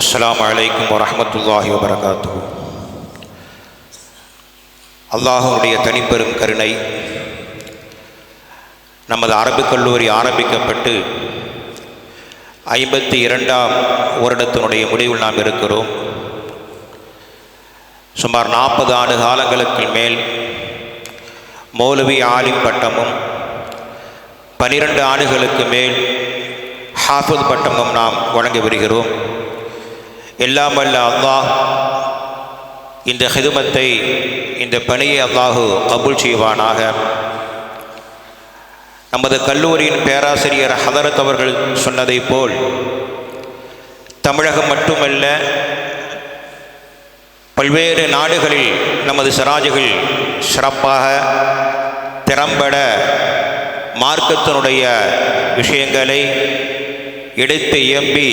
அஸ்ஸலாமு அலைக்கும் வரஹ்மத்துல்லாஹி வபரகாத்துஹு. அல்லாஹ்வுடைய தனிப்பெரும் கருணை, நமது அரபுக் கல்லூரி ஆரம்பிக்கப்பட்டு 52ஆம் வருடத்தினுடைய முடிவில் நாம் இருக்கிறோம். சுமார் 40 ஆண்டு காலங்களுக்கு மேல் மௌலவி ஆலிம் பட்டமும் 12 ஆண்டுகளுக்கு மேல் ஹாஃபிஸ் பட்டமும் நாம் வழங்கி வருகிறோம். எல்லாம் வல்ல அல்லாஹ் இந்த ஹிதுமத்தை, இந்த பணியை அல்லாஹு கபூல் செய்வானாக. நமது கல்லூரியின் பேராசிரியர் ஹதரத் அவர்கள் சொன்னதை போல் தமிழகம் மட்டுமல்ல, பல்வேறு நாடுகளில் நமது சிராஜுகள் சிறப்பாக திறம்பட மார்க்கத்தினுடைய விஷயங்களை எடுத்து இயம்பி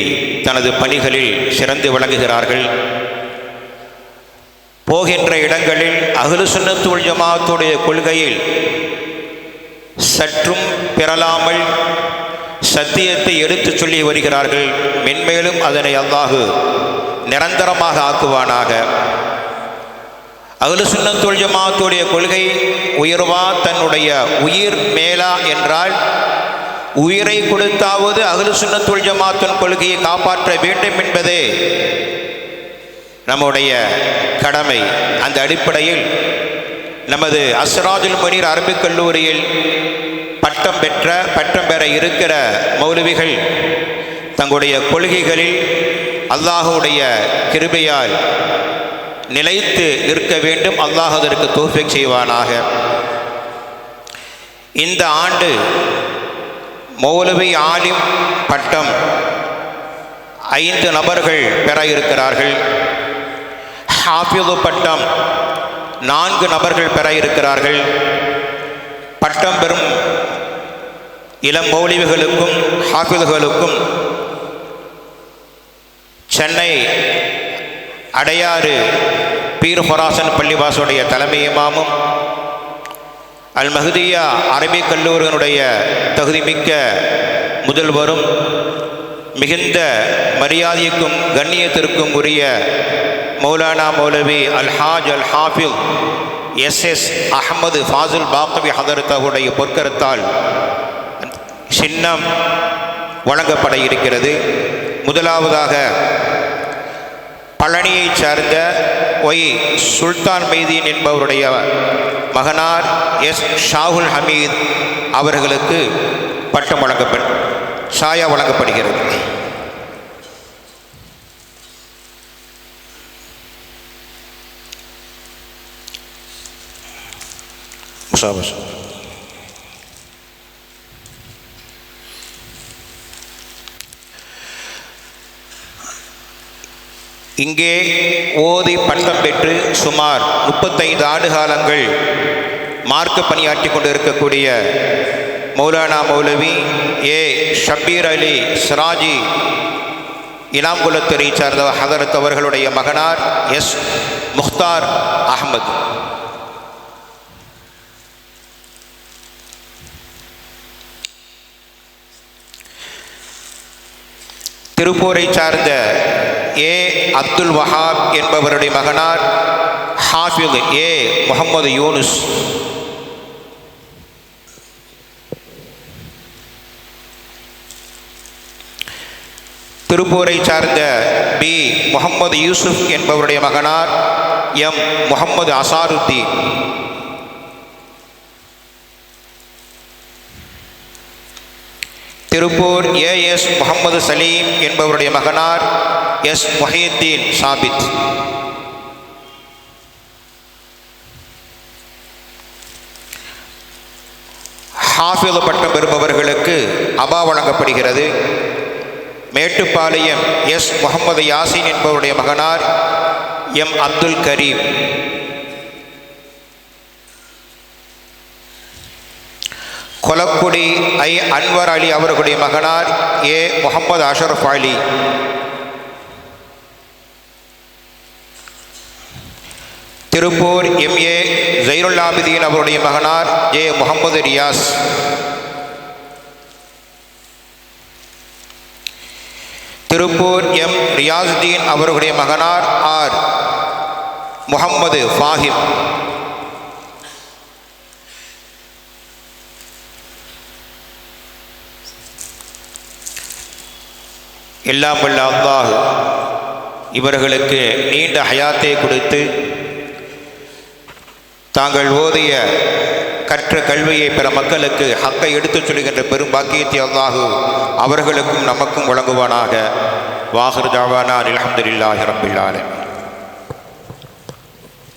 தனது பணிகளில் சிறந்து விளங்குகிறார்கள். போகின்ற இடங்களில் அஹ்லு சுன்னத் வல் ஜமாஅத்துடைய கொள்கையில் சற்றும் பிறலாமல் சத்தியத்தை எடுத்து சொல்லி வருகிறார்கள். மென்மேலும் அதனை அல்லாஹு நிரந்தரமாக ஆக்குவானாக. அஹ்லு சுன்னத் வல் ஜமாஅத்துடைய கொள்கை உயர்வா, தன்னுடைய உயிர் மேலா என்றால் உயிரை கொடுத்தாவது அஹ்லு சுன்னத் வல் ஜமாஅத்தின் கொள்கையை காப்பாற்ற வேண்டும் என்பதே நம்முடைய கடமை. அந்த அடிப்படையில் நமது அஸ்ராஜுல் முனீர் அரபிக் கல்லூரியில் பட்டம் பெற இருக்கிற மௌலவிகள் தங்களுடைய கொள்கைகளில் அல்லாஹுடைய கிருபையால் நிலைத்து நிற்க வேண்டும். அல்லாஹ் அதற்கு தௌஃபீக் செய்வானாக. இந்த ஆண்டு மௌலவி ஆலிம் பட்டம் 5 நபர்கள் பெற இருக்கிறார்கள். ஹாஃபிது பட்டம் 4 நபர்கள் பெற இருக்கிறார்கள். பட்டம் பெறும் இளம் மௌலவிகளுக்கும் ஹாஃபிதுகளுக்கும் சென்னை அடையாறு பீர் ஃபராசன் பள்ளிவாசுடைய தலைமை இமாமும், அல் மஹ்தியா அரபிக் கல்லூரியினுடைய தகுதிமிக்க முதல்வரும், மிகுந்த மரியாதைக்கும் கண்ணியத்திற்கும் உரிய மௌலானா மௌலவி அல்ஹாஜ் அல் ஹாஃபிஸ் எஸ் அஹ்மது ஃபாசில் பாக்கவி ஹதரத்தாவுடைய பொற்கரத்தால் சின்னம் வழங்கப்பட இருக்கிறது. முதலாவதாக பழனியைச் சார்ந்த ஒய் சுல்தான் மைதீன் என்பவருடைய மகனார் எஸ் ஷாகுல் ஹமீத் அவர்களுக்கு பட்டம் சாயா வழங்கப்படுகிறது. இங்கே ஓதி பட்டம் பெற்று சுமார் 35 ஆண்டு காலங்கள் மார்க்க பணியாற்றி கொண்டு இருக்கக்கூடிய மௌலானா மௌலவி ஏ ஷபீர் அலி சிராஜி இனாம்குலத்துறை சார்ந்த ஹதரத் அவர்களுடைய மகனார் எஸ் முக்தார் அஹ்மத். திருப்பூரை சார்ந்த ஏ அப்துல் வஹாப் என்பவருடைய மகனார் ஹாஃபிஸ் ஏ முகமது யூனுஸ். திருப்பூரை சார்ந்த பி முகமது யூசுப் என்பவருடைய மகனார் எம் முகமது அசாருத்தீன். திருப்பூர் ஏஎஸ் முகமது சலீம் என்பவருடைய மகனார் எஸ் முஹியுத்தீன் சாபித். ஹாஃபிது பட்டம் பெறுபவர்களுக்கு அபா வழங்கப்படுகிறது. மேட்டுப்பாளையம் எஸ் முகமது யாசின் என்பவருடைய மகனார் எம் அப்துல் கரீம். கொலக்குடி ஐ அன்வர் அலி அவர்களுடைய மகனார் ஏ முகமது அஷரஃப் அலி. திருப்பூர் எம் ஏ ஜைருல் ஆபிதீன் அவருடைய மகனார் ஏ முகமது ரியாஸ். திருப்பூர் எம் ரியாசுதீன் அவர்களுடைய மகனார் ஆர் முகம்மது ஃபாஹிம். எல்லாம் வல்ல அல்லாஹ் இவர்களுக்கு நீண்ட ஹயாத்தை கொடுத்து தாங்கள் ஓதிய கற்ற கல்வியை பிற மக்களுக்கு ஹக்கை எடுத்துச் சொல்கின்ற பெரும் பாக்கியத்தை அல்லாஹ் அவர்களுக்கும் நமக்கும் வழங்குவானாக. வாஹிர் தாவானா அல்ஹம்துலில்லாஹி ரப்பில் ஆலமீன்.